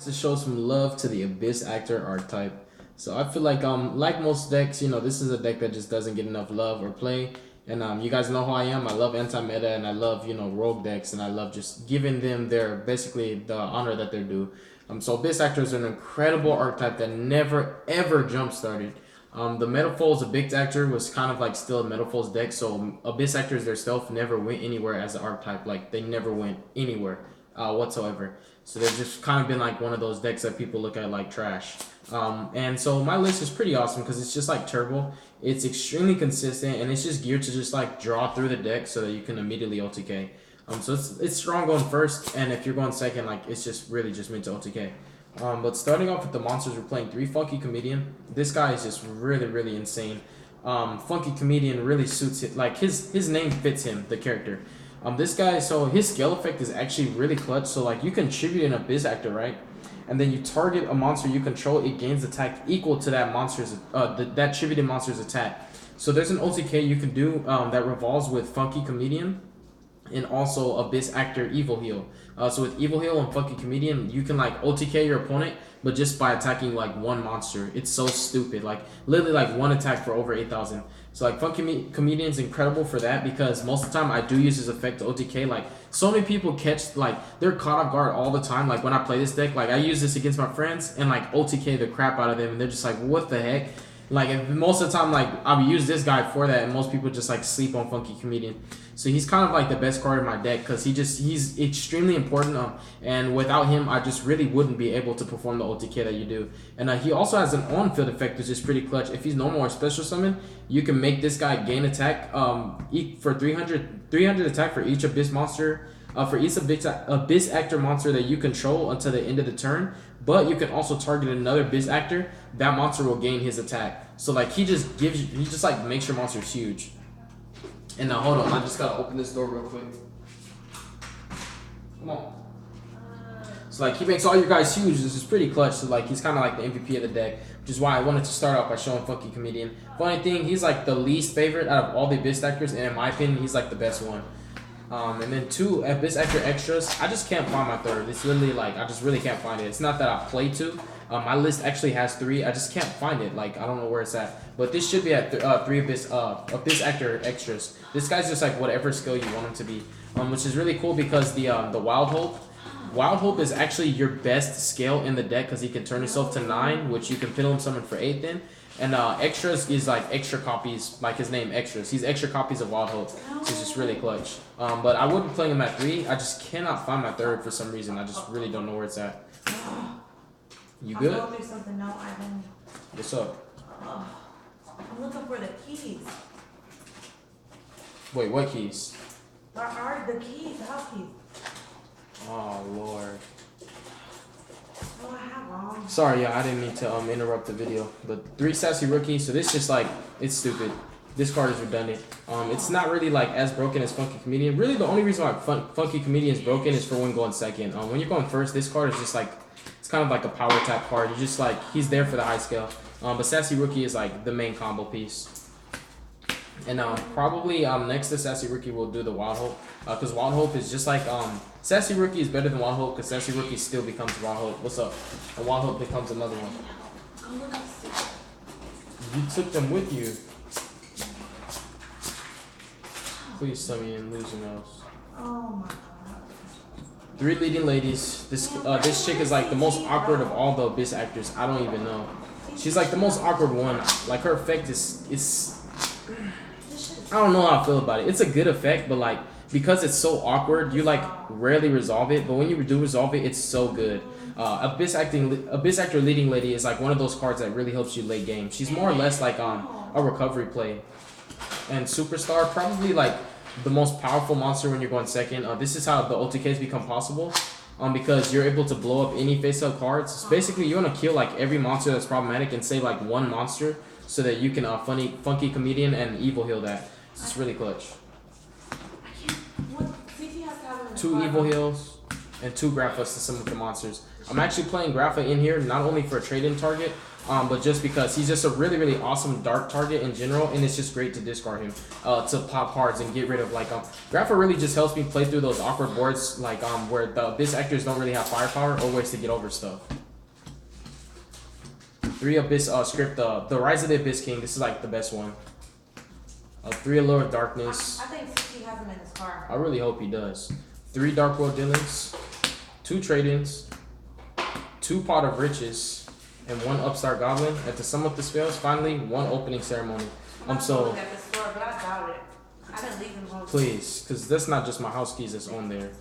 To show some love to the Abyss Actor archetype. So I feel like most decks, you know, this is a deck that just doesn't get enough love or play. And you guys know how I am. I love anti-meta and I love, you know, rogue decks, and I love just giving them their basically the honor that they're due. So Abyss Actor is an incredible archetype that never ever jump started. The Metafolds Abyss Actor was kind of like still a Metafolds deck, so Abyss Actors their stealth never went anywhere as an archetype. Like they never went anywhere whatsoever. So they've just kind of been like one of those decks that people look at like trash. And so my list is pretty awesome because it's just like turbo. It's extremely consistent and it's just geared to just like draw through the deck so that you can immediately OTK. So it's strong going first, and if you're going second, like it's just really just meant to OTK. But starting off with the monsters, we're playing 3 Funky Comedian. This guy is just really insane. Funky Comedian really suits it. Like his name fits him, the character. This guy, so his scale effect is actually really clutch. So like you can tribute an Abyss Actor, right? And then you target a monster you control, it gains attack equal to that monster's that tributed monster's attack. So there's an OTK you can do that revolves with Funky Comedian and also Abyss Actor Evil Heal. So with Evil Heal and Funky Comedian, you can like OTK your opponent, but just by attacking like one monster. It's so stupid. Like literally like one attack for over 8,000. So like Funky Comedian's incredible for that because most of the time I do use his effect to OTK. Like so many people catch, like they're caught off guard all the time. Like when I play this deck, like I use this against my friends and like OTK the crap out of them, and they're just like, what the heck? Like most of the time, like I would use this guy for that, and most people just like sleep on Funky Comedian. So he's kind of like the best card in my deck because he's extremely important. And without him, I just really wouldn't be able to perform the OTK that you do. And he also has an on-field effect, which is pretty clutch. If he's normal or special summon, you can make this guy gain attack for 300 attack for each Abyss monster. For each Abyss Actor monster that you control until the end of the turn, but you can also target another Abyss Actor. That monster will gain his attack. So like he just like makes your monsters huge. And now hold on, I just gotta open this door real quick. Come on. So like he makes all your guys huge. This is pretty clutch. So like he's kind of like the MVP of the deck, which is why I wanted to start off by showing Funky Comedian. Funny thing, he's like the least favorite out of all the Abyss Actors, and in my opinion, he's like the best one. And then 2 Abyss Actor extras. I just can't find my third. It's literally like I just really can't find it. It's not that I play 2. My list actually has 3. I just can't find it. Like I don't know where it's at. But this should be at 3 Abyss Actor extras. This guy's just like whatever skill you want him to be, which is really cool because the Wild Hope is actually your best scale in the deck because he can turn himself to 9, which you can Pendulum Summon for 8 then. And extras is like extra copies, like his name, extras. He's extra copies of Wild Hope, so it's just really clutch. But I would be playing him at 3. I just cannot find my third for some reason. I just really don't know where it's at. You good? I'll go through something now, Ivan. What's up? I'm looking for the keys. Wait, what keys? Where are the keys? The house keys. Oh, Lord. Oh, I have wrong. Sorry, yeah, I didn't mean to interrupt the video. But 3 Sassy Rookies, so this just like, it's stupid. This card is redundant. It's not really like as broken as Funky Comedian. Really, the only reason why Funky Comedian is broken is for when going second. When you're going first, this card is just like, it's kind of like a power tap card. You just like, he's there for the high scale. But Sassy Rookie is like the main combo piece. And probably next to Sassy Rookie we'll do the Wild Hope. Because Wild Hope is just like, Sassy Rookie is better than Wild Hope because Sassy Rookie still becomes Wild Hope. What's up? And Wild Hope becomes another one. You took them with you. Please tell me you didn't lose your nose. Oh my god. 3 leading ladies. This chick is like the most awkward of all the Abyss Actors. I don't even know. She's like the most awkward one. Like her effect is I don't know how I feel about it. It's a good effect, but like because it's so awkward, you like rarely resolve it. But when you do resolve it, it's so good. Abyss Actor Leading Lady is like one of those cards that really helps you late game. She's more or less like a recovery play. And Superstar, probably like the most powerful monster when you're going second. This is how the OTKs become possible. Because you're able to blow up any face-up cards. So basically, you want to kill like every monster that's problematic and save like one monster so that you can Funky Comedian and Evil Heal that. So it's really clutch. 2 Evil Heals and 2 Graphics to some of the monsters. I'm actually playing Grapha in here not only for a trade-in target, but just because he's just a really, really awesome dark target in general, and it's just great to discard him to pop cards and get rid of like Grapha really just helps me play through those awkward boards like where the Abyss actors don't really have firepower or ways to get over stuff. 3 Abyss script, the Rise of the Abyss King. This is like the best one. 3 Allure of Darkness. I think Sushi has him in his car. I really hope he does. 3 Dark World Dealings, 2 Trade-ins, 2 Pot of Riches, and 1 Upstart Goblin. At the sum of the spells, finally 1 Opening Ceremony. So at the store, but I doubt it. I didn't leave them home. Please, because that's not just my house keys that's on there.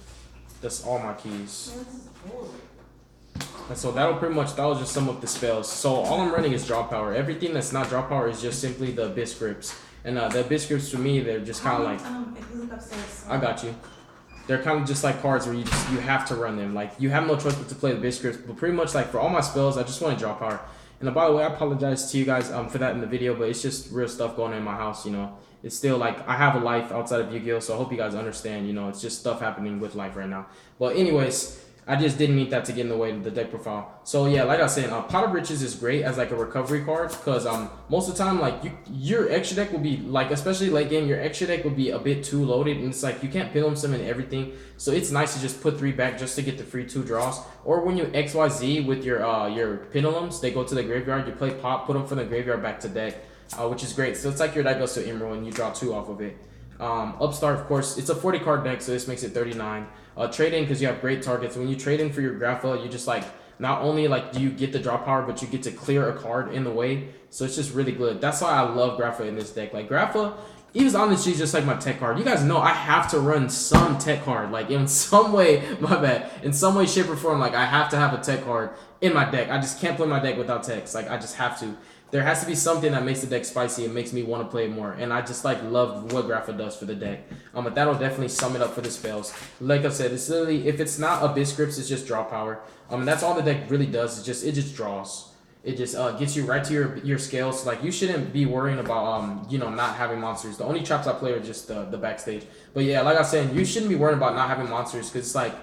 That's all my keys. Man, this is cool. And so that was just some of the spells. So all I'm running is draw power. Everything that's not draw power is just simply the Abyss Grips. And the Abyss Grips for me, they're just kind of like. If you look upstairs. I got you. They're kind of just like cards where you have to run them. Like you have no choice but to play the Abyss Grips. But pretty much like for all my spells, I just want to draw power. And by the way, I apologize to you guys for that in the video, but it's just real stuff going on in my house. You know, it's still like I have a life outside of Yu-Gi-Oh, so I hope you guys understand. You know, it's just stuff happening with life right now. But anyways. I just didn't need that to get in the way of the deck profile. So yeah, like I was saying, Pot of Riches is great as like a recovery card because most of the time like your extra deck will be like, especially late game, your extra deck will be a bit too loaded and it's like you can't pendulum summon everything. So it's nice to just put 3 back just to get the free 2 draws. Or when you XYZ with your pendulums, they go to the graveyard. You play Pop, put them from the graveyard back to deck, which is great. So it's like your deck goes to Emerald and you draw 2 off of it. Upstart, of course, it's a 40 card deck, so this makes it 39. Trade in because you have great targets. When you trade in for your Grapha, you just like not only like do you get the draw power, but you get to clear a card in the way. So it's just really good. That's why I love Grapha in this deck. Like Grapha, he's honestly just like my tech card. You guys know I have to run some tech card, like in some way. My bad, in some way, shape, or form. Like I have to have a tech card in my deck. I just can't play my deck without techs. Like I just have to. There has to be something that makes the deck spicy and makes me want to play more. And I just like love what Grapha does for the deck. But that'll definitely sum it up for the spells. Like I said, it's literally, if it's not Abyss Grips, it's just draw power. That's all the deck really does. It just draws. It just gets you right to your scales. Like you shouldn't be worrying about you know, not having monsters. The only traps I play are just the backstage. But yeah, like I was saying, you shouldn't be worrying about not having monsters because it's like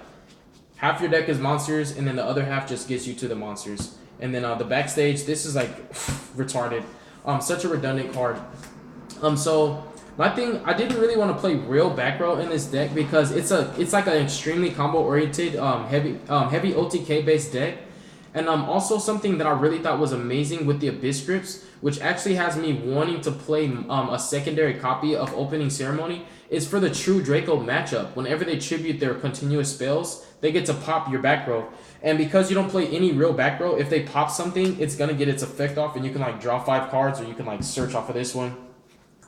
half your deck is monsters and then the other half just gets you to the monsters. And then the backstage, this is like retarded. Such a redundant card. So my thing, I didn't really want to play real back row in this deck because it's like an extremely combo oriented heavy OTK based deck. And also something that I really thought was amazing with the Abyss Grips, which actually has me wanting to play a secondary copy of Opening Ceremony, is for the True Draco matchup. Whenever they tribute their continuous spells, they get to pop your back row. And because you don't play any real back row, if they pop something, it's going to get its effect off and you can like draw 5 cards or you can like search off of this one.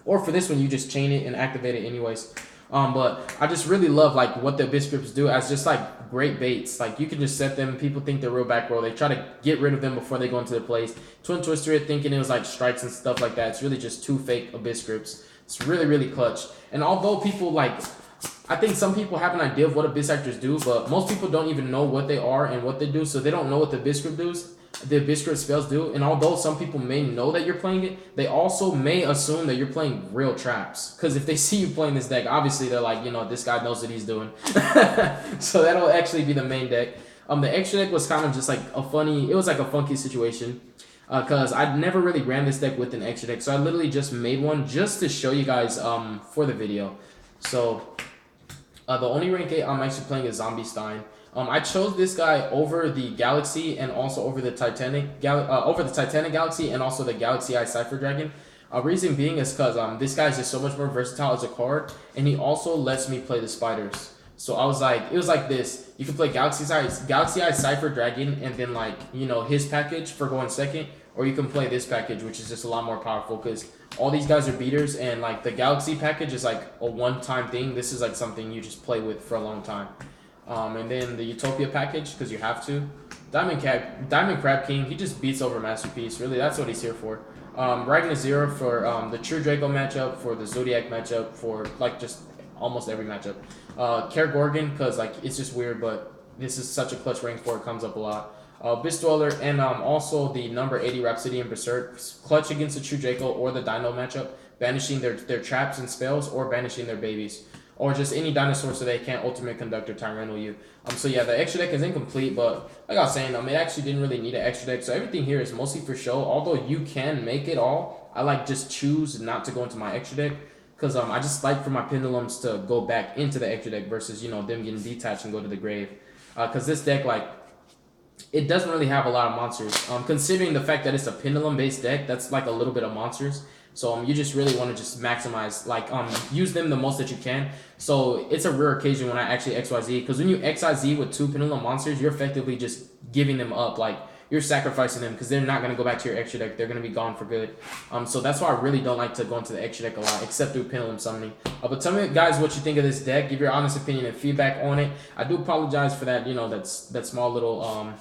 Or for this one, you just chain it and activate it anyways. But I just really love like what the Abyss Grips do as just like great baits. Like you can just set them. People think they're real back row. They try to get rid of them before they go into the plays. Twin Twister it thinking it was like strikes and stuff like that. It's really just 2 fake Abyss Grips. It's really, really clutch. And although people like, I think some people have an idea of what Abyss Actors do, but most people don't even know what they are and what they do, so they don't know what the Abyss Grip does. The Abyss Grip spells do, and although some people may know that you're playing it, they also may assume that you're playing real traps. Because if they see you playing this deck, obviously they're like, you know, this guy knows what he's doing. So that'll actually be the main deck. The extra deck was kind of just like a funky situation. Because I never really ran this deck with an extra deck, so I literally just made one just to show you guys for the video. So the only rank 8 I'm actually playing is Zombie Stein. I chose this guy over the Galaxy and also over the Titanic Galaxy and also the Galaxy Eye Cypher Dragon. Reason being is because this guy is just so much more versatile as a card, and he also lets me play the spiders. So I was like, it was like this. You can play Galaxy Eye Cypher Dragon and then like, you know, his package for going second, or you can play this package, which is just a lot more powerful because all these guys are beaters, and like the Galaxy package is like a one-time thing. This is like something you just play with for a long time. And then the Utopia package, because you have to. Diamond Crab King, he just beats over Masterpiece. Really, that's what he's here for. Ragnar Zero for the True Draco matchup, for the Zodiac matchup, for like just almost every matchup. Care Gorgon, because like it's just weird, but this is such a clutch rank for it, comes up a lot. Abyss Dweller, and also the number 80 Rhapsody and Berserk, clutch against the True Draco or the Dino matchup, banishing their traps and spells or banishing their babies. or just any dinosaur so they can't ultimate conductor Tyranno you. So yeah, the extra deck is incomplete, but like I was saying, it actually didn't really need an extra deck. So everything here is mostly for show. Although you can make it all, I like just choose not to go into my extra deck. Because I just like for my pendulums to go back into the extra deck versus, them getting detached and go to the grave. Because this deck, like, it doesn't really have a lot of monsters. Considering the fact that it's a pendulum based deck, that's like a little bit of monsters. So you just really want to just maximize, like, use them the most that you can. So it's a rare occasion when I actually XYZ, because when you XYZ with 2 pendulum monsters, you're effectively just giving them up. Like, you're sacrificing them because they're not going to go back to your extra deck. They're going to be gone for good. So that's why I really don't like to go into the extra deck a lot, except through pendulum summoning. But tell me, guys, what you think of this deck. Give your honest opinion and feedback on it. I do apologize for that, that small little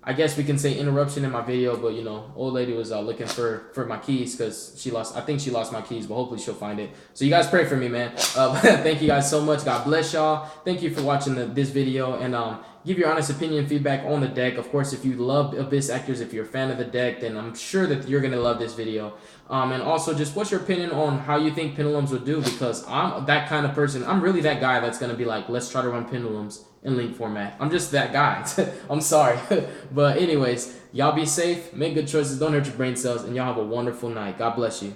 I guess we can say interruption in my video, but old lady was looking for my keys because I think she lost my keys, but hopefully she'll find it. So you guys pray for me, man. Thank you guys so much. God bless y'all. Thank you for watching this video, and give your honest opinion and feedback on the deck. Of course, if you love Abyss Actors, if you're a fan of the deck, then I'm sure that you're gonna love this video. And also, just what's your opinion on how you think pendulums would do? Because I'm that kind of person. I'm really that guy that's gonna be like, let's try to run pendulums in link format. I'm just that guy. I'm sorry. But anyways, y'all be safe, make good choices, don't hurt your brain cells, and y'all have a wonderful night. God bless you.